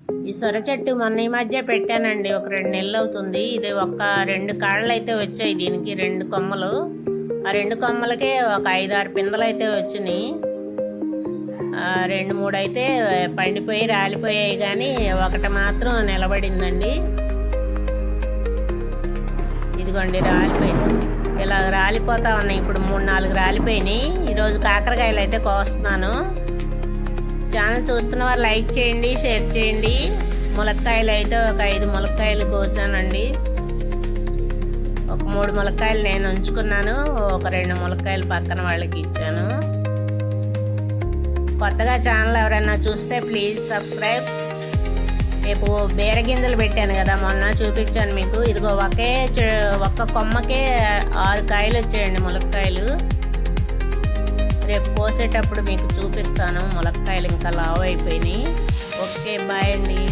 ఈ సొర చెట్టు మొన్న ఈ మధ్య పెట్టానండి, ఒక 2 నెలలు అవుతుంది. ఇది ఒక 2 కాళ్ళు అయితే వచ్చాయి దీనికి, 2 కొమ్మలు. ఆ 2 కొమ్మలకే ఒక 5-6 పిందెలు అయితే వచ్చినాయి. 2-3 అయితే పండిపోయి రాలిపోయాయి, కానీ ఒకటి మాత్రం నిలబడిందండి. ఇదిగోండి రాలిపోయింది. ఇలా రాలిపోతా ఉన్నాయి. ఇప్పుడు 3-4 రాలిపోయినాయి. ఈరోజు కాకరకాయలు అయితే కోస్తున్నాను. ఛానల్ చూస్తున్న వారు లైక్ చేయండి, షేర్ చేయండి. ములక్కాయలు అయితే ఒక 5 ములక్కాయలు కోసానండి. ఒక 3 ములక్కాయలు నేను ఉంచుకున్నాను, ఒక 2 ములక్కాయలు పక్కన వాళ్ళకి ఇచ్చాను. కొత్తగా ఛానల్ ఎవరైనా చూస్తే ప్లీజ్ సబ్స్క్రైబ్. రేపు బీరగింజలు పెట్టాను కదా, మొన్న చూపించాను మీకు. ఇదిగో ఒక్క కొమ్మకే 6 కాయలు వచ్చాయండి ములక్కాయలు. రేపు కోసేటప్పుడు మీకు చూపిస్తాను. ములక్కాయలు ఇంకా లావు అయిపోయినాయి. ఓకే, బాయ్ అండి.